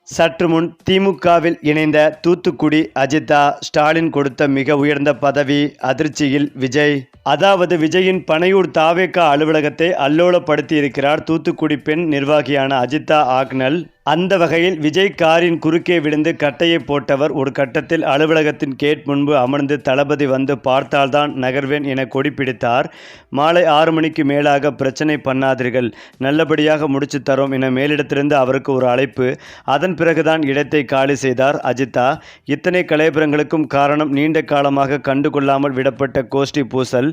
சற்று முன் திமுகவில் இணைந்த தூத்துக்குடி அஜிதா ஸ்டாலின் கொடுத்த மிக உயர்ந்த பதவி அதிர்ச்சியில் விஜய். அதாவது விஜயின் பனையூர் தாவேகா அலுவலகத்தை அல்லோலப்படுத்தி இருக்கிறார் தூத்துக்குடி பெண் நிர்வாகியான அஜிதா ஆக்னல். அந்த வகையில் விஜய் காரின் குறுக்கே விழுந்து கட்டையை போட்டவர் ஒரு கட்டத்தில் அலுவலகத்தின் கேட் முன்பு அமர்ந்து தளபதி வந்து பார்த்தால்தான் நகர்வேன் என கொடி பிடித்தார். மாலை 6 மணிக்கு மேலாக பிரச்சனை பண்ணாதீர்கள், நல்லபடியாக முடிச்சு தரோம் என மேலிடத்திலிருந்து அவருக்கு ஒரு அழைப்பு. அதன் பிறகுதான் இடத்தை காலி செய்தார் அஜிதா. இத்தனை கலைபுரங்களுக்கும் காரணம் நீண்ட காலமாக கண்டுகொள்ளாமல் விடப்பட்ட கோஷ்டி பூசல்.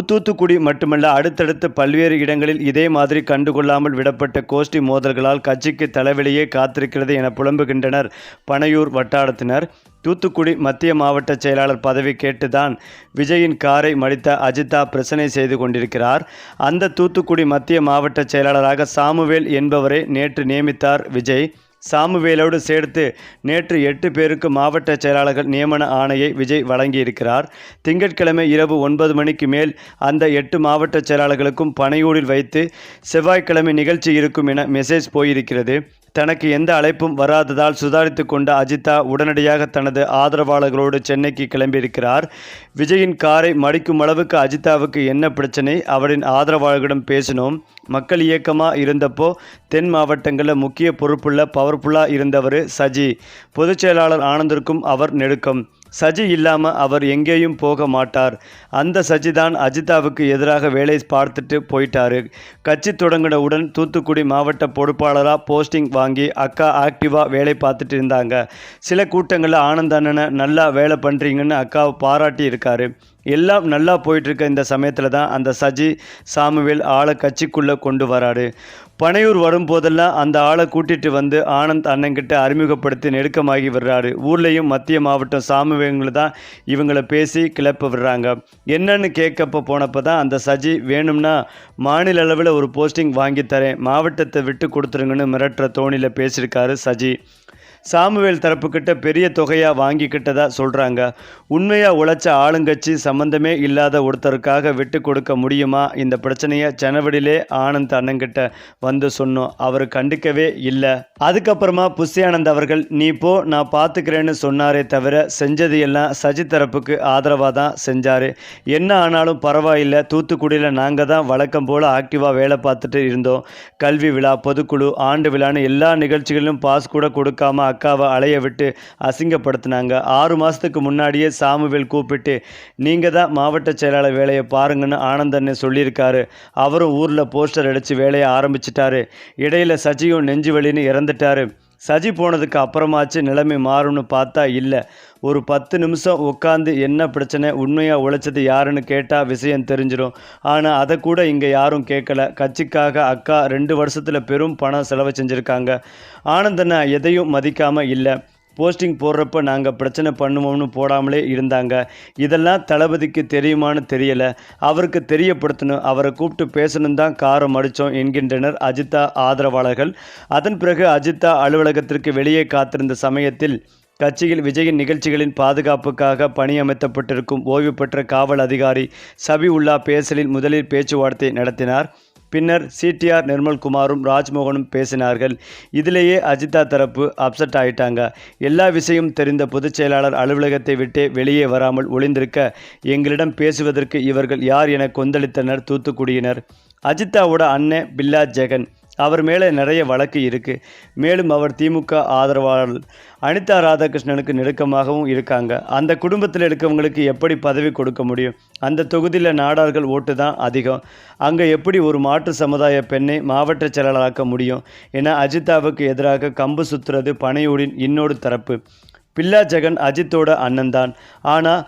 தூத்துக்குடி மட்டுமல்ல, அடுத்தடுத்து பல்வேறு இடங்களில் இதே மாதிரி கண்டுகொள்ளாமல் விடப்பட்ட கோஷ்டி மோதல்களால் கட்சிக்கு தலைவலியே காத்திருக்கிறது என புலம்புகின்றனர் பனையூர் வட்டாரத்தினர். தூத்துக்குடி மத்திய மாவட்ட செயலாளர் பதவி கேட்டுதான் விஜயின் காரை மடித்த அஜிதா பிரச்சனை செய்து கொண்டிருக்கிறார். அந்த தூத்துக்குடி மத்திய மாவட்ட செயலாளராக சாமுவேல் என்பவரை நேற்று நியமித்தார் விஜய். சாமுவேலோடு சேர்த்து நேற்று 8 பேருக்கு மாவட்ட செயலாளர்கள் நியமன ஆணையை விஜய் வழங்கியிருக்கிறார். திங்கட்கிழமை இரவு 9 மணிக்கு மேல் அந்த 8 மாவட்ட செயலாளர்களுக்கும் பனையூரில் வைத்து செவ்வாய்க்கிழமை நிகழ்ச்சி இருக்கும் என மெசேஜ் போயிருக்கிறது. தனக்கு எந்த அழைப்பும் வராததால் சுதாரித்து கொண்ட அஜிதா உடனடியாக தனது ஆதரவாளர்களோடு சென்னைக்கு கிளம்பியிருக்கிறார். விஜயின் காரை மடிக்கும் அளவுக்கு அஜிதாவுக்கு என்ன பிரச்சனை? அவரின் ஆதரவாளர்களிடம் பேசினோம். மக்கள் இயக்கமாக இருந்தப்போ தென் மாவட்டங்களில் முக்கிய பொறுப்புள்ள பவர்ஃபுல்லாக இருந்தவர் சஜி. பொதுச் செயலாளர் ஆனந்திற்கும் அவர் நெருக்கம். சஜி இல்லாமல் அவர் எங்கேயும் போக மாட்டார். அந்த சஜி தான் அஜிதாவுக்கு எதிராக வேலை பார்த்துட்டு போயிட்டாரு. கட்சி தொடங்கினவுடன் தூத்துக்குடி மாவட்ட பொறுப்பாளராக போஸ்டிங் வாங்கி அக்கா ஆக்டிவாக வேலை பார்த்துட்டு இருந்தாங்க. சில கூட்டங்களில் ஆனந்த் அண்ணனை நல்லா வேலை பண்ணுறீங்கன்னு அக்காவை பாராட்டி இருக்காரு. எல்லாம் நல்லா போயிட்டுருக்க இந்த சமயத்தில் தான் அந்த சஜி சாமுவேல் ஆளை கட்சிக்குள்ளே கொண்டு வராரு. பனையூர் வரும்போதெல்லாம் அந்த ஆளை கூட்டிகிட்டு வந்து ஆனந்த் அண்ணன்கிட்ட அறிமுகப்படுத்தி நெருக்கமாகி வர்றாரு. ஊர்லேயும் மத்திய மாவட்டம் சாமுவேங்களை தான் இவங்களை பேசி கிளப்ப விடுறாங்க. என்னன்னு கேட்கப்போ போனப்போ தான் அந்த சஜி வேணும்னா மாநில அளவில் ஒரு போஸ்டிங் வாங்கி தரேன், மாவட்டத்தை விட்டு கொடுத்துருங்கன்னு மிரட்டுற தோணியில் பேசியிருக்காரு சஜி. சாமுவேல் தரப்புக்கிட்ட பெரிய தொகையாக வாங்கிக்கிட்டதா சொல்கிறாங்க. உண்மையாக உழைச்ச ஆளுங்கட்சி சம்மந்தமே இல்லாத ஒருத்தருக்காக விட்டு கொடுக்க முடியுமா? இந்த பிரச்சனையை ஜனவரியிலே ஆனந்த் அண்ணங்கிட்ட வந்து சொன்னோம். அவர் கண்டுக்கவே இல்லை. அதுக்கப்புறமா புஷி ஆனந்த் அவர்கள் நீ போ நான் பார்த்துக்கிறேன்னு சொன்னாரே தவிர செஞ்சது எல்லாம் சஜி தரப்புக்கு ஆதரவாக தான் செஞ்சார். என்ன ஆனாலும் பரவாயில்லை, தூத்துக்குடியில் நாங்கள் தான் வழக்கம் போல் ஆக்டிவாக வேலை பார்த்துட்டு இருந்தோம். கல்வி விழா, பொதுக்குழு, ஆண்டு விழான்னு எல்லா நிகழ்ச்சிகளிலும் பாஸ் கூட கொடுக்காம அக்காவை அலைய விட்டு அசிங்கப்படுத்தினாங்க. 6 மாதத்துக்கு முன்னாடியே சாமுவேல் கூப்பிட்டு நீங்கள் தான் மாவட்ட செயலாளர் வேலையை பாருங்கன்னு ஆனந்தன்னு சொல்லியிருக்காரு. அவரும் ஊரில் போஸ்டர் அடித்து வேலையை ஆரம்பிச்சிட்டாரு. இடையில் சஜியும் நெஞ்சு வலின்னு இறந்துட்டாரு. சஜி போனதுக்கு அப்புறமாச்சு நிலைமை மாறும்னு பார்த்தா இல்லை. ஒரு 10 நிமிஷம் உட்காந்து என்ன பிரச்சனை, உண்மையாக உழைச்சது யாருன்னு கேட்டால் விஷயம் தெரிஞ்சிடும். ஆனால் அதை கூட இங்கே யாரும் கேட்கல. கட்சிக்காக அக்கா 2 வருஷத்தில் பெரும் பணம் செலவு செஞ்சுருக்காங்க. ஆனந்தனை எதையும் மதிக்காமல் இல்லை. போஸ்டிங் போடுறப்ப நாங்கள் பிரச்சனை பண்ணுவோம்னு போடாமலே இருந்தாங்க. இதெல்லாம் தளபதிக்கு தெரியுமான்னு தெரியலை. அவருக்கு தெரியப்படுத்தணும், அவரை கூப்பிட்டு பேசணும் தான் காரம் அடித்தோம் என்கின்றனர் அஜிதா ஆதரவாளர்கள். அதன் பிறகு அஜிதா அலுவலகத்திற்கு வெளியே காத்திருந்த சமயத்தில் கட்சியில் விஜயின் நிகழ்ச்சிகளின் பாதுகாப்புக்காக பணியமைக்கப்பட்டிருக்கும் ஓய்வு பெற்ற காவல் அதிகாரி சபி உல்லா பேசலில் முதலில் பேச்சுவார்த்தை நடத்தினார். பின்னர் சிடிஆர் நிர்மல்குமாரும் ராஜ்மோகனும் பேசினார்கள். இதிலேயே அஜிதா தரப்பு அப்செட் ஆயிட்டாங்க. எல்லா விஷயம் தெரிந்த பொதுச் செயலாளர் அலுவலகத்தை விட்டே வெளியே வராமல் ஒளிந்திருக்க எங்களிடம் பேசுவதற்கு இவர்கள் யார் என கொந்தளித்தனர் தூத்துக்குடியினர். அஜிதாவோட அண்ணன் பில்லா ஜெகன், அவர் மேலே நிறைய வழக்கு இருக்குது. மேலும் அவர் திமுக ஆதரவாளர். அனிதா ராதாகிருஷ்ணனுக்கு நெருக்கமாகவும் இருக்காங்க. அந்த குடும்பத்தில் இருக்கவங்களுக்கு எப்படி பதவி கொடுக்க முடியும்? அந்த தொகுதியில் நாடார்கள் ஓட்டு தான் அதிகம். அங்கே எப்படி ஒரு மாற்று சமுதாய பெண்ணை மாவட்ட செயலாளராக்க முடியும் என அஜிதாவுக்கு எதிராக கம்பு சுற்றுறது பனையூரின் இன்னொரு தரப்பு. பில்லா ஜெகன் அஜித்தோட அண்ணன்தான். ஆனால்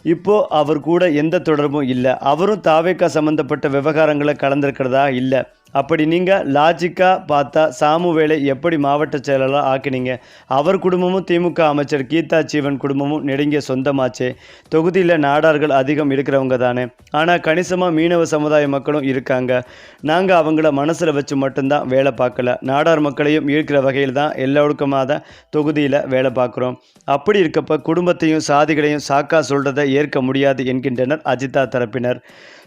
இப்போது அவர் கூட எந்த தொடர்பும் இல்லை. அவரும் தாவேகா சம்மந்தப்பட்ட விவகாரங்களை கலந்துருக்கிறதா இல்லை. அப்படி நீங்கள் லாஜிக்காக பார்த்தா சாமுவேலை எப்படி மாவட்ட செயலாளர் ஆக்கினீங்க? அவர் குடும்பமும் திமுக அமைச்சர் கீதா ஜீவன் குடும்பமும் நெருங்கிய சொந்தமாச்சே. தொகுதியில் நாடார்கள் அதிகம் இருக்கிறவங்க தானே. ஆனால் கணிசமாக மீனவ சமுதாய மக்களும் இருக்காங்க. நாங்கள் அவங்கள மனசில் வச்சு மட்டும்தான் வேலை பார்க்கல, நாடார் மக்களையும் ஈர்க்கிற வகையில் தான் எல்லோருக்குமாக தொகுதியில் வேலை பார்க்குறோம். அப்படி இருக்கப்ப குடும்பத்தையும் சாதிகளையும் சாக்கா சொல்கிறத ஏற்க முடியாது என்கின்றனர் அஜிதா தரப்பினர்.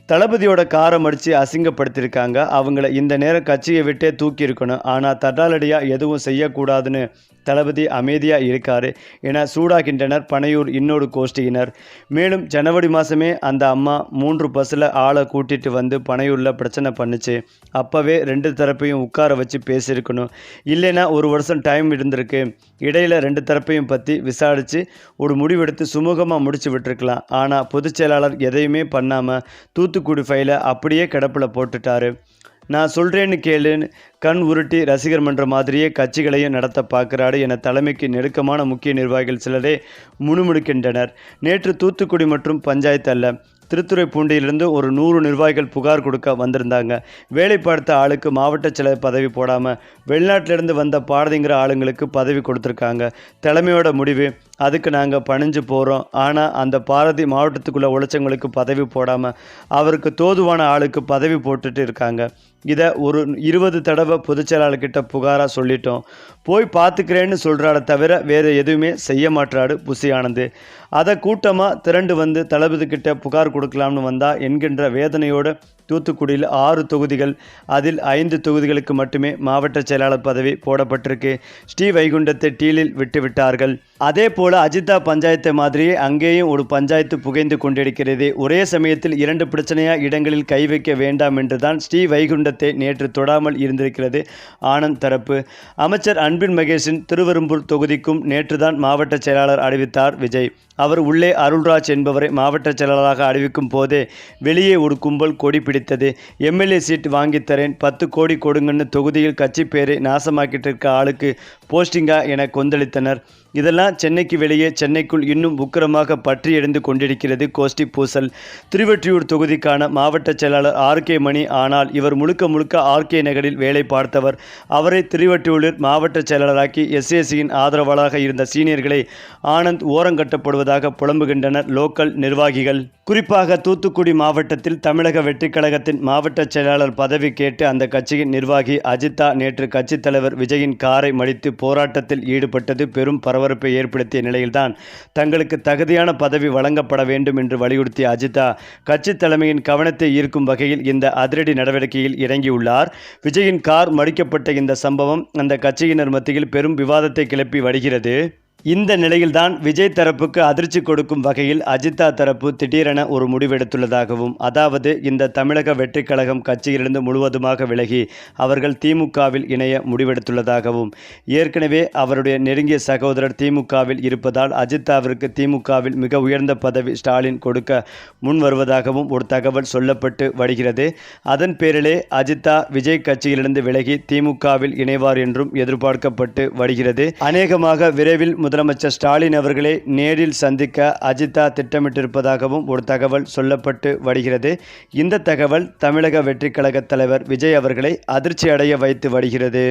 தளபதியோட காரை மடித்து அசிங்கப்படுத்தியிருக்காங்க. அவங்கள இந்த நேரம் கட்சியை விட்டே தூக்கி இருக்கணும். ஆனால் தட்டாலடியாக எதுவும் செய்யக்கூடாதுன்னு தளபதி அமைதியாக இருக்காரு என சூடாகின்றனர் பனையூர் இன்னொரு கோஷ்டியினர். மேலும் ஜனவரி மாதமே அந்த அம்மா 3 பஸ்ஸில் ஆளை கூட்டிகிட்டு வந்து பனையூரில் பிரச்சனை பண்ணுச்சு. அப்போவே 2 தரப்பையும் உட்கார வச்சு பேசியிருக்கணும். இல்லைன்னா 1 வருஷம் டைம் இருந்திருக்கு. இடையில் 2 தரப்பையும் பற்றி விசாரித்து ஒரு முடிவெடுத்து சுமூகமாக முடிச்சு விட்டுருக்கலாம். ஆனால் பொதுச் செயலாளர் எதையுமே பண்ணாமல் தூத்துக்குடி ஃபைலை அப்படியே கிடப்பில் போட்டுட்டாரு. நான் சொல்கிறேன்னு கேளுன்னு கண் உருட்டி ரசிகர் மன்ற மாதிரியே கட்சிகளையும் நடத்த பார்க்குறாரு என தலைமைக்கு நெருக்கமான முக்கிய நிர்வாகிகள் சிலரே முணுமுணுக்கின்றனர். நேற்று தூத்துக்குடி மற்றும் பஞ்சாயத்து அல்ல, திருத்துறைப்பூண்டியிலிருந்து ஒரு 100 நிர்வாகிகள் புகார் கொடுக்க வந்திருந்தாங்க. வேலை பார்த்த ஆளுக்கு மாவட்ட செயலர் பதவி போடாமல் வெளிநாட்டிலேருந்து வந்த பாரதிங்கிற ஆளுங்களுக்கு பதவி கொடுத்துருக்காங்க. தலைமையோட முடிவு, அதுக்கு நாங்கள் பணிஞ்சு போகிறோம். ஆனால் அந்த பாரதி மாவட்டத்துக்குள்ளே உழைச்சவங்களுக்கு பதவி போடாமல் அவருக்கு தோதுவான ஆளுக்கு பதவி போட்டுட்டு இருக்காங்க. இதை ஒரு 20 தடவை பொதுச் செயலாளர்கிட்ட புகாராக சொல்லிட்டோம். போய் பார்த்துக்கிறேன்னு சொல்கிறாட தவிர வேறு எதுவுமே செய்ய மாட்டாரு புசி ஆனந்த். அதை கூட்டமாக திரண்டு வந்து தளபதிக்கிட்ட புகார் கொடுக்கலாம்னு வந்தா என்கின்ற வேதனையோடு தூத்துக்குடியில் 6 தொகுதிகள், அதில் 5 தொகுதிகளுக்கு மட்டுமே மாவட்ட செயலாளர் பதவி போடப்பட்டிருக்கு. ஸ்ரீவைகுண்டத்தை டீலில் விட்டுவிட்டார்கள். அதே போல் அஜிதா பஞ்சாயத்து மாதிரியே அங்கேயும் ஒரு பஞ்சாயத்து புகைந்து கொண்டிருக்கிறது. ஒரே சமயத்தில் 2 பிரச்சனையாக இடங்களில் கை வைக்க வேண்டாம் என்றுதான் ஸ்ரீவைகுண்டத்தை நேற்று தொடாமல் இருந்திருக்கிறது ஆனந்த் தரப்பு. அமைச்சர் அன்பில் மகேஷின் திருவெரும்பூர் தொகுதிக்கும் நேற்றுதான் மாவட்ட செயலாளர் அறிவித்தார் விஜய். அவர் உள்ளே அருள்ராஜ் என்பவரை மாவட்ட செயலாளராக அறிவிக்கும் போதே வெளியே ஒரு கும்பல் கொடி பிடித்தது. எம்எல்ஏ சீட் வாங்கித்தரேன், 10 கோடி கொடுங்கன்னு தொகுதியில் கட்சி பேரை நாசமாக்கிட்டு இருக்க ஆளுக்கு போஸ்டிங்கா என கொந்தளித்தனர். இதெல்லாம் சென்னைக்கு வெளியே, சென்னைக்குள் இன்னும் உக்கிரமாக பற்றி எறிந்து கொண்டிருக்கிறது கோஷ்டி பூசல். திருவெற்றியூர் தொகுதிக்கான மாவட்ட செயலாளர் RK மணி. ஆனால் இவர் முழுக்க முழுக்க RK நகரில் வேலை பார்த்தவர். அவரை திருவெற்றியூரில் மாவட்ட செயலாளராக்கி SACயின் ஆதரவாளராக இருந்த சீனியர்களை ஆனந்த் ஓரங்கட்டப்படுவதாக புலம்புகின்றனர் லோக்கல் நிர்வாகிகள். குறிப்பாக தூத்துக்குடி மாவட்டத்தில் தமிழக வெற்றிக் கழகத்தின் மாவட்ட செயலாளர் பதவி கேட்டு அந்த கட்சியின் நிர்வாகி அஜிதா நேற்று கட்சித் தலைவர் விஜயின் காரை மடித்து போராட்டத்தில் ஈடுபட்டது பெரும் பரபரப்பை ஏற்படுத்திய நிலையில்தான் தங்களுக்கு தகுதியான பதவி வழங்கப்பட வேண்டும் என்று வலியுறுத்திய அஜிதா கட்சி தலைமையின் கவனத்தை ஈர்க்கும் வகையில் இந்த அதிரடி நடவடிக்கையில் இறங்கியுள்ளார். விஜயின் கார் மடிக்கப்பட்ட இந்த சம்பவம் அந்த கட்சியினர் மத்தியில் பெரும் விவாதத்தை கிளப்பி வருகிறது. இந்த நிலையில்தான் விஜய் தரப்புக்கு அதிர்ச்சி கொடுக்கும் வகையில் அஜிதா தரப்பு திடீரென ஒரு முடிவெடுத்துள்ளதாகவும், அதாவது இந்த தமிழக வெற்றிக் கழகம் கட்சியிலிருந்து முழுவதுமாக விலகி அவர்கள் திமுகவில் இணைய முடிவெடுத்துள்ளதாகவும், ஏற்கனவே அவருடைய நெருங்கிய சகோதரர் திமுகவில் இருப்பதால் அஜிதாவிற்கு திமுகவில் மிக உயர்ந்த பதவி ஸ்டாலின் கொடுக்க முன் வருவதாகவும் ஒரு தகவல் சொல்லப்பட்டு வருகிறது. அதன் பேரிலே அஜிதா விஜய் கட்சியிலிருந்து விலகி திமுகவில் இணைவார் என்றும் எதிர்பார்க்கப்பட்டு வருகிறது. அநேகமாக விரைவில் முதலமைச்சர் ஸ்டாலின் அவர்களை நேரில் சந்திக்க அஜிதா திட்டமிட்டிருப்பதாகவும் ஒரு தகவல் சொல்லப்பட்டு வருகிறது. இந்த தகவல் தமிழக வெற்றிக் கழக தலைவர் விஜய் அவர்களை அதிர்ச்சி அடைய வைத்து வருகிறது.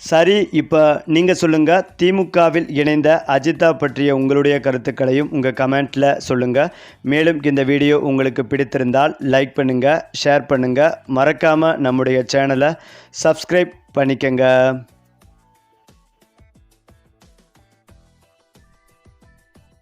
சரி, இப்போ நீங்கள் சொல்லுங்கள், திமுகவில் இணைந்த அஜிதா பற்றிய உங்களுடைய கருத்துக்களையும் உங்கள் கமெண்ட்டில் சொல்லுங்கள். மேலும் இந்த வீடியோ உங்களுக்கு பிடித்திருந்தால் லைக் பண்ணுங்கள், ஷேர் பண்ணுங்கள், மறக்காமல் நம்முடைய சேனலை சப்ஸ்கிரைப் பண்ணிக்கங்க.